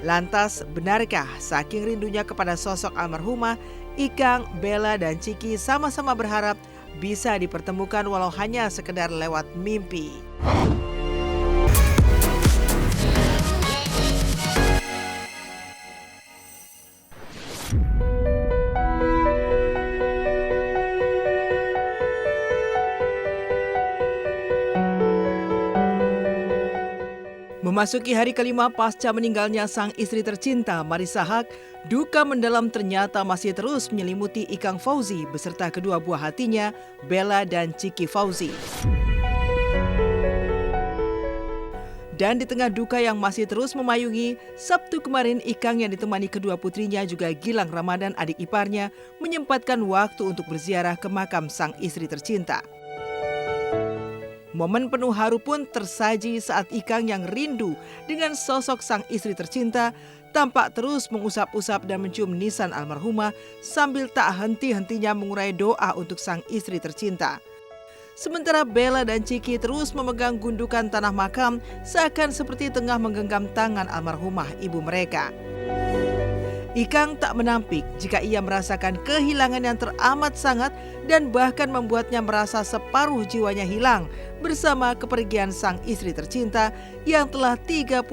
Lantas, benarkah saking rindunya kepada sosok almarhumah, Ikang, Bella, dan Ciki sama-sama berharap bisa dipertemukan walau hanya sekedar lewat mimpi? Memasuki hari kelima pasca meninggalnya sang istri tercinta Marissa Haque, duka mendalam ternyata masih terus menyelimuti Ikang Fauzi beserta kedua buah hatinya, Bella dan Ciki Fauzi. Dan di tengah duka yang masih terus memayungi, Sabtu kemarin Ikang yang ditemani kedua putrinya juga Gilang Ramadan adik iparnya menyempatkan waktu untuk berziarah ke makam sang istri tercinta. Momen penuh haru pun tersaji saat Ikang yang rindu dengan sosok sang istri tercinta tampak terus mengusap-usap dan mencium nisan almarhumah sambil tak henti-hentinya mengurai doa untuk sang istri tercinta. Sementara Bella dan Ciki terus memegang gundukan tanah makam seakan seperti tengah menggenggam tangan almarhumah ibu mereka. Ikang tak menampik jika ia merasakan kehilangan yang teramat sangat dan bahkan membuatnya merasa separuh jiwanya hilang bersama kepergian sang istri tercinta yang telah 38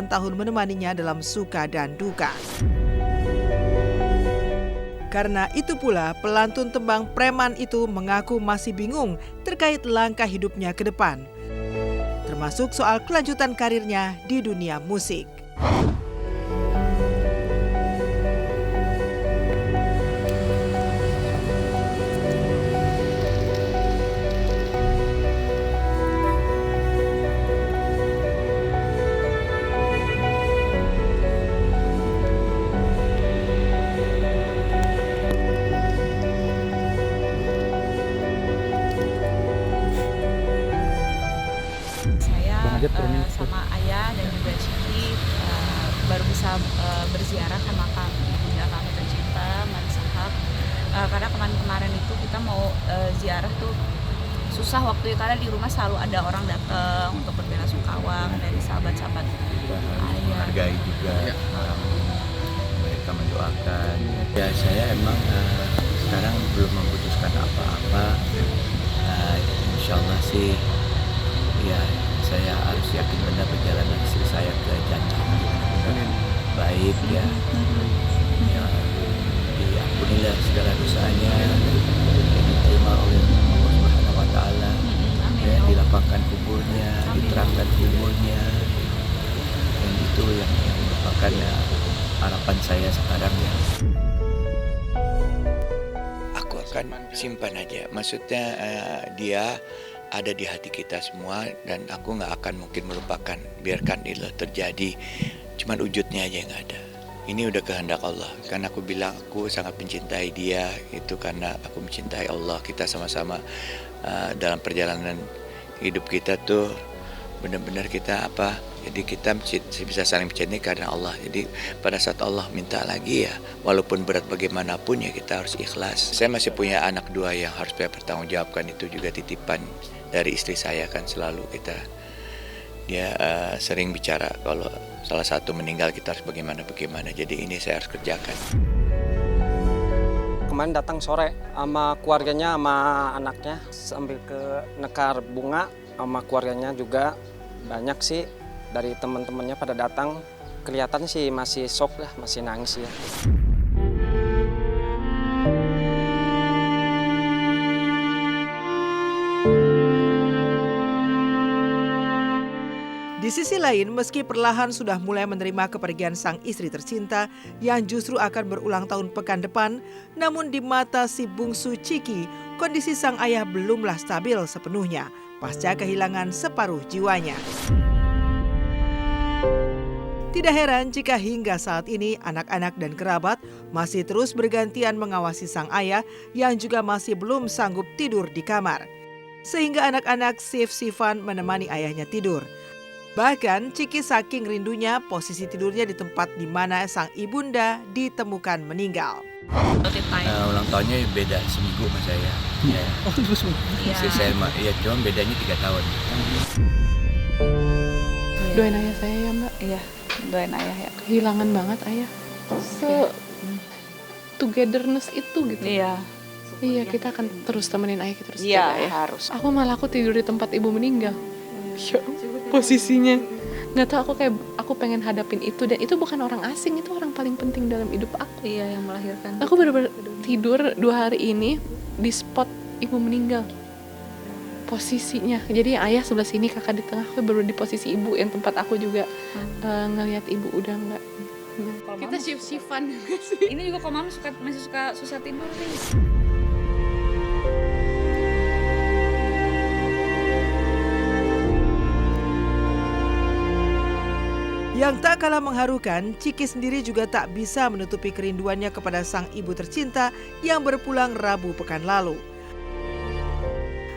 tahun menemaninya dalam suka dan duka. Karena itu pula pelantun tembang Preman itu mengaku masih bingung terkait langkah hidupnya ke depan, termasuk soal kelanjutan karirnya di dunia musik. Sama ayah dan juga Ciki baru bisa berziarah ke makam ibunda kami tercinta Marissa Haque, karena kemarin itu kita mau ziarah tuh susah waktu itu karena di rumah selalu ada orang datang untuk berbelasungkawa dari sahabat-sahabat ayah. Menghargai juga mereka mendoakan. Ya saya emang sekarang belum memutuskan apa-apa. Insya Allah sih ya. Saya harus yakin benar perjalanan istri saya ke jannah baik ya. Ya diampunilah segala dosanya, diterima oleh Allah Subhanahu wa taala. Ya, dilapangkan kuburnya, diterangkan kuburnya. Dan itu yang merupakan harapan saya sekarang ya. Aku akan simpan aja. Maksudnya dia ada di hati kita semua dan aku nggak akan mungkin melupakan. Biarkan itu terjadi, cuman wujudnya aja yang ada. Ini udah kehendak Allah. Karena aku bilang aku sangat mencintai dia itu karena aku mencintai Allah. Kita sama-sama dalam perjalanan hidup kita tuh benar-benar kita jadi kita bisa saling mencintai karena Allah. Jadi pada saat Allah minta lagi ya, walaupun berat bagaimanapun ya kita harus ikhlas. Saya masih punya anak 2 yang harus saya pertanggungjawabkan, itu juga titipan dari istri saya kan selalu dia sering bicara kalau salah satu meninggal kita harus bagaimana. Jadi ini saya harus kerjakan. Kemarin datang sore sama keluarganya sama anaknya sambil ke nekar bunga sama keluarganya juga banyak sih dari teman-temannya pada datang. Kelihatan sih masih shock lah, masih nangis ya. Di sisi lain, meski perlahan sudah mulai menerima kepergian sang istri tercinta yang justru akan berulang tahun pekan depan, namun di mata si bungsu Ciki, kondisi sang ayah belumlah stabil sepenuhnya pasca kehilangan separuh jiwanya. Tidak heran jika hingga saat ini anak-anak dan kerabat masih terus bergantian mengawasi sang ayah yang juga masih belum sanggup tidur di kamar. Sehingga anak-anak sif-sifan menemani ayahnya tidur. Bahkan Ciki saking rindunya posisi tidurnya di tempat di mana sang ibunda ditemukan meninggal. Ulang tahunnya beda seminggu sama saya. Ya. Oh, Istri saya ya cuma bedanya 3 tahun. Doain ayah saya ya Mbak. Iya. doain ayah ya. Kehilangan banget ayah. Togetherness itu gitu. Iya. Iya, kita akan terus temenin ayah, kita terus Iya, jaga ayah. harus. Aku tidur di tempat ibu meninggal. Ya, posisinya nggak tahu, aku pengen hadapin itu, dan itu bukan orang asing, itu orang paling penting dalam hidup aku. Iya, yang melahirkan. Aku benar-benar tidur 2 hari ini di spot ibu meninggal. Posisinya, jadi ayah sebelah sini, kakak di tengah, aku baru di posisi ibu yang tempat aku juga ngelihat ibu udah nggak. Kita shift-shiftan sih. Ini juga kalau mama masih suka susah tidur nih. Yang tak kalah mengharukan, Ciki sendiri juga tak bisa menutupi kerinduannya kepada sang ibu tercinta yang berpulang Rabu pekan lalu.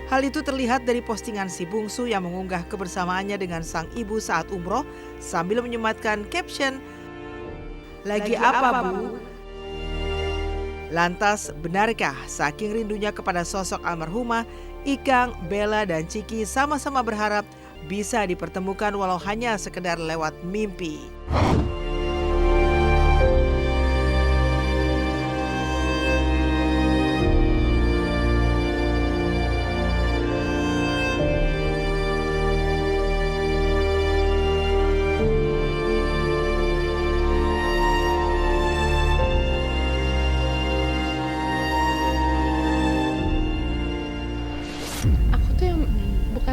Hal itu terlihat dari postingan si bungsu yang mengunggah kebersamaannya dengan sang ibu saat umroh sambil menyematkan caption, "Lagi apa, Bu?" Lantas, benarkah saking rindunya kepada sosok almarhumah, Ikang, Bella, dan Ciki sama-sama berharap bisa dipertemukan walau hanya sekedar lewat mimpi.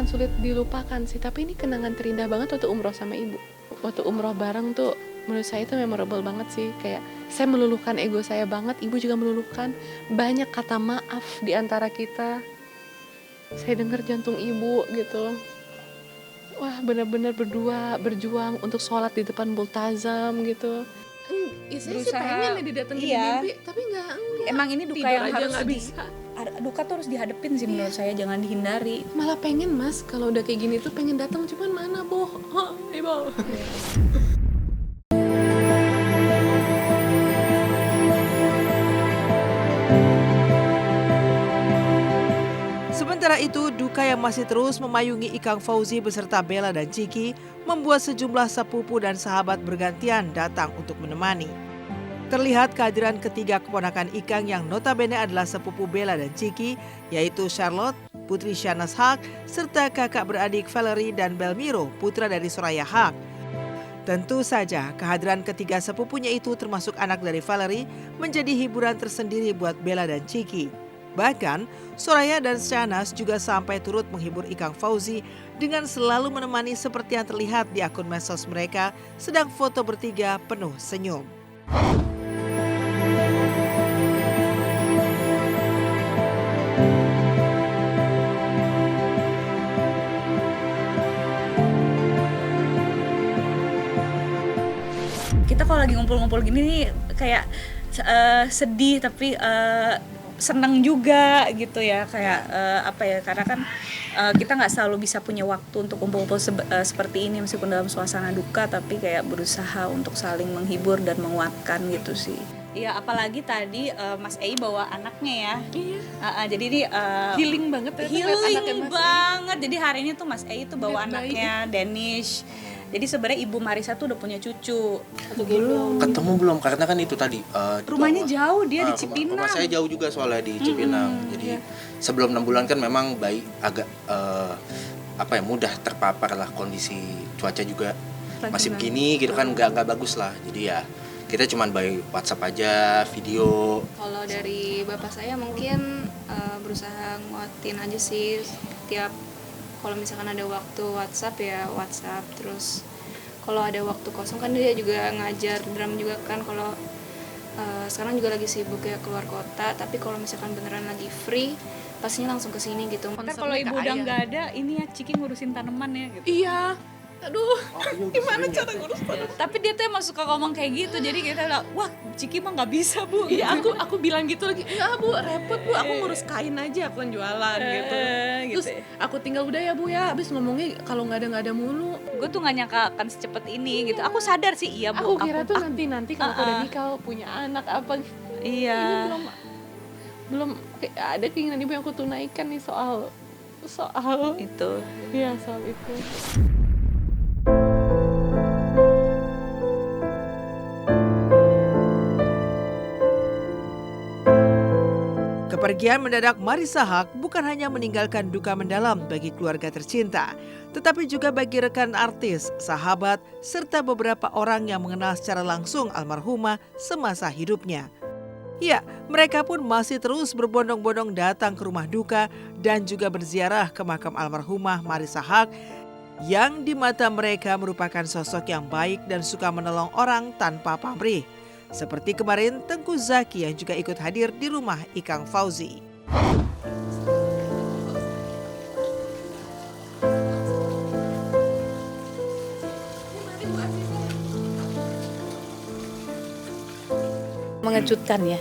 Sulit dilupakan sih, tapi ini kenangan terindah banget waktu umroh sama ibu. Waktu umroh bareng tuh menurut saya itu memorable banget sih. Kayak saya meluluhkan ego saya banget, ibu juga meluluhkan. Banyak kata maaf di antara kita. Saya dengar jantung ibu gitu. Wah, benar-benar berdua berjuang untuk sholat di depan multazam gitu. Saya sih pengen didatengin di mimpi, tapi enggak. Emang ini duka tidur yang aja harus nggak bisa. Duka tuh harus dihadapin sih menurut saya, jangan dihindari. Malah pengen mas, kalau udah kayak gini tuh pengen datang, cuman mana boh, ibu. Sementara itu, duka yang masih terus memayungi Ikang Fauzi beserta Bella dan Ciki membuat sejumlah sepupu dan sahabat bergantian datang untuk menemani. Terlihat kehadiran ketiga keponakan Ikang yang notabene adalah sepupu Bella dan Ciki, yaitu Charlotte, putri Shahnaz Haq, serta kakak beradik Valerie dan Belmiro, putra dari Soraya Haq. Tentu saja kehadiran ketiga sepupunya itu termasuk anak dari Valerie menjadi hiburan tersendiri buat Bella dan Ciki. Bahkan, Soraya dan Shahnaz juga sampai turut menghibur Ikang Fauzi dengan selalu menemani seperti yang terlihat di akun medsos mereka sedang foto bertiga penuh senyum. Kita kalau lagi ngumpul-ngumpul gini nih kayak sedih tapi seneng juga gitu ya, kayak karena kan kita nggak selalu bisa punya waktu untuk kumpul-kumpul seperti ini meskipun dalam suasana duka, tapi kayak berusaha untuk saling menghibur dan menguatkan gitu sih. Iya, apalagi tadi Mas Ei bawa anaknya ya. Iya. Jadi ini Healing banget ya. Healing banget. Jadi hari ini tuh Mas Ei tuh bawa anaknya Danish. Jadi sebenarnya Ibu Marisa tuh udah punya cucu. Ketemu belum? Karena kan itu tadi rumahnya jauh, dia di Cipinang. Rumah saya jauh juga soalnya di Cipinang. Jadi sebelum 6 bulan kan memang bayi agak mudah terpapar lah, kondisi cuaca juga masih begini gitu kan, nggak bagus lah. Jadi ya kita cuma by WhatsApp aja, video. Kalau dari bapak saya mungkin berusaha nguatin aja sih, tiap kalau misalkan ada waktu WhatsApp ya WhatsApp, terus kalau ada waktu kosong kan dia juga ngajar drum juga kan, kalau sekarang juga lagi sibuk ya keluar kota, tapi kalau misalkan beneran lagi free pastinya langsung ke sini gitu. Ntar kalau ibu udah nggak ada, ini ya Ciki ngurusin tanaman ya gitu. Iya. Aduh, gimana cara ngurus tanaman? Tapi dia tuh emang suka ngomong kayak gitu, jadi kita bilang, wah Ciki mah nggak bisa bu. Iya, aku bilang gitu lagi, enggak bu, repot bu, aku ngurus kain aja, aku kan jualan gitu. Terus aku tinggal udah ya bu ya, abis ngomongnya kalau nggak ada mulu. Gue tuh nggak nyangka akan secepat ini gitu. Aku sadar sih, iya bu. Aku kira tuh nanti kalau aku udah nikah punya anak apa. Iya. Ini belum ada keinginan ibu yang aku tunaikan nih soal itu. Iya, soal itu. Kepergian mendadak Marissa Haque bukan hanya meninggalkan duka mendalam bagi keluarga tercinta, tetapi juga bagi rekan artis, sahabat, serta beberapa orang yang mengenal secara langsung almarhumah semasa hidupnya. Ya, mereka pun masih terus berbondong-bondong datang ke rumah duka dan juga berziarah ke makam almarhumah Marissa Haque yang di mata mereka merupakan sosok yang baik dan suka menolong orang tanpa pamrih. Seperti kemarin Tengku Zaki yang juga ikut hadir di rumah Ikang Fauzi. Mengejutkan ya,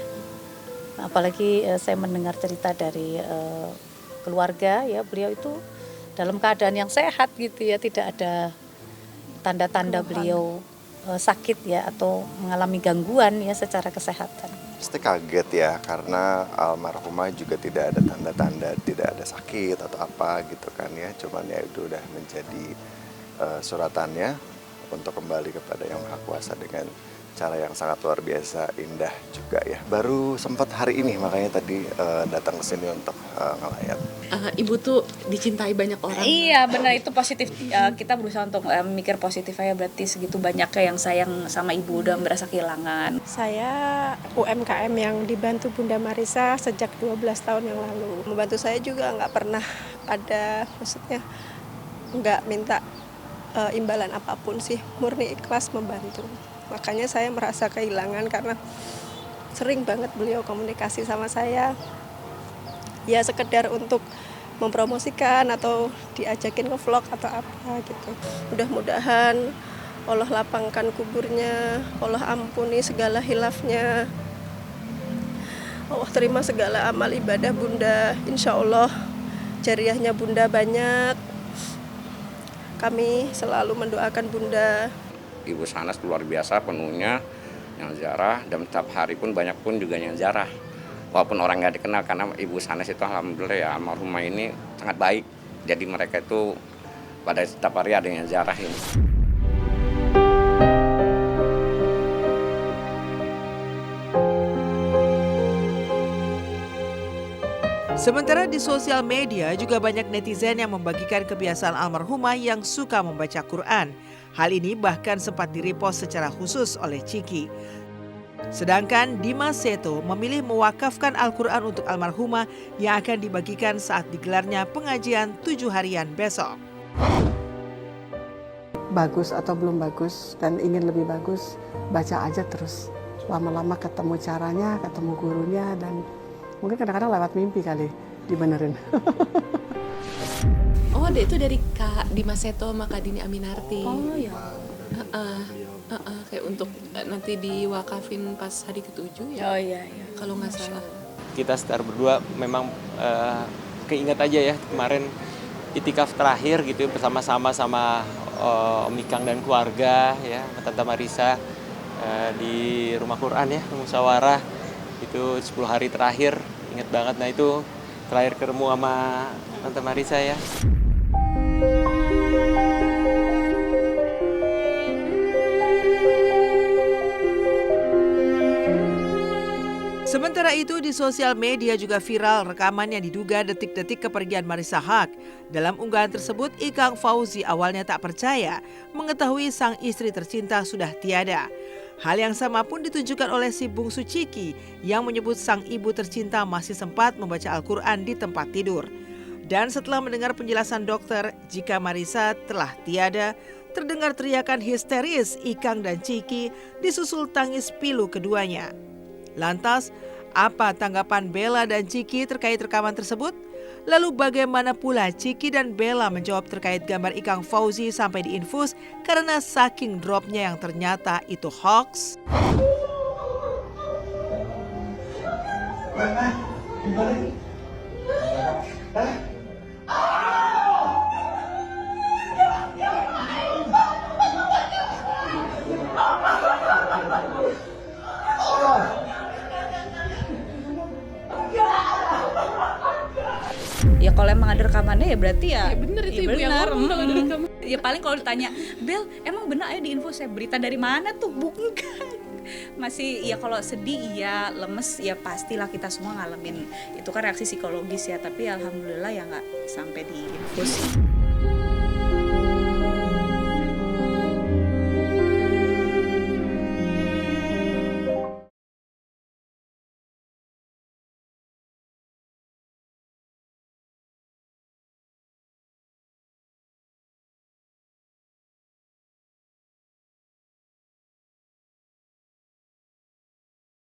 apalagi saya mendengar cerita dari keluarga ya, beliau itu dalam keadaan yang sehat gitu ya, tidak ada tanda-tanda beliau sakit ya atau mengalami gangguan ya secara kesehatan. Pasti kaget ya, karena almarhumah juga tidak ada tanda-tanda, tidak ada sakit atau apa gitu kan ya, cuman ya itu udah menjadi suratannya untuk kembali kepada Yang Maha Kuasa dengan cara yang sangat luar biasa, indah juga ya. Baru sempat hari ini makanya tadi datang ke sini untuk ngelayat. Ibu tuh dicintai banyak orang. Iya benar, itu positif. Kita berusaha untuk mikir positif aja, berarti segitu banyaknya yang sayang sama ibu udah merasa kehilangan. Saya UMKM yang dibantu Bunda Marissa sejak 12 tahun yang lalu. Membantu saya juga nggak pernah ada, maksudnya nggak minta imbalan apapun sih, murni ikhlas membantu. Makanya saya merasa kehilangan karena sering banget beliau komunikasi sama saya. Ya sekedar untuk mempromosikan atau diajakin ke vlog atau apa gitu. Mudah-mudahan Allah lapangkan kuburnya, Allah ampuni segala hilafnya. Allah terima segala amal ibadah Bunda. Insya Allah jariahnya Bunda banyak. Kami selalu mendoakan Bunda. Ibu Sanas luar biasa penuhnya yang ziarah, dan setiap hari pun banyak pun juga yang ziarah. Walaupun orang nggak dikenal, karena Ibu Sanas itu alhamdulillah ya almarhumah ini sangat baik. Jadi mereka itu pada setiap hari ada yang ziarah ini. Sementara di sosial media juga banyak netizen yang membagikan kebiasaan almarhumah yang suka membaca Quran. Hal ini bahkan sempat direpost secara khusus oleh Chiki. Sedangkan Dimas Seto memilih mewakafkan Al-Quran untuk almarhumah yang akan dibagikan saat digelarnya pengajian 7 harian besok. Bagus atau belum bagus dan ingin lebih bagus, baca aja terus. Lama-lama ketemu caranya, ketemu gurunya, dan mungkin kadang-kadang lewat mimpi kali dibenerin. Oh, itu dari Kak Dimas Seto sama Kak Dini Aminarti. Oh ya. Kayak untuk nanti diwakafin pas hari ke-7 ya. Oh iya. Kalau nggak salah. Kita sekitar berdua memang keinget aja ya kemarin itikaf terakhir gitu bersama-sama sama Om Ikang dan keluarga ya, Tante Marissa di Rumah Quran ya, musyawarah itu 10 hari terakhir, inget banget. Nah itu terakhir ketemu sama Tante Marissa ya. Sementara itu di sosial media juga viral rekaman yang diduga detik-detik kepergian Marissa Haque. Dalam unggahan tersebut, Ikang Fauzi awalnya tak percaya mengetahui sang istri tercinta sudah tiada. Hal yang sama pun ditunjukkan oleh si bungsu Chiki yang menyebut sang ibu tercinta masih sempat membaca Al-Quran di tempat tidur. Dan setelah mendengar penjelasan dokter jika Marissa telah tiada, terdengar teriakan histeris Ikang dan Chiki disusul tangis pilu keduanya. Lantas, apa tanggapan Bella dan Chiki terkait rekaman tersebut? Lalu bagaimana pula Chiki dan Bella menjawab terkait gambar Ikang Fauzi sampai diinfus karena saking dropnya yang ternyata itu hoax? Ya kalau emang ada rekamannya ya berarti ya. Ya bener itu ibu yang ngomong kalau ada rekaman. Ya paling kalau ditanya, Bel, emang benar ayo diinfus saya berita dari mana tuh? Bukan. Masih ya kalau sedih iya, lemes ya pastilah kita semua ngalamin. Itu kan reaksi psikologis ya, tapi alhamdulillah ya nggak sampai diinfus.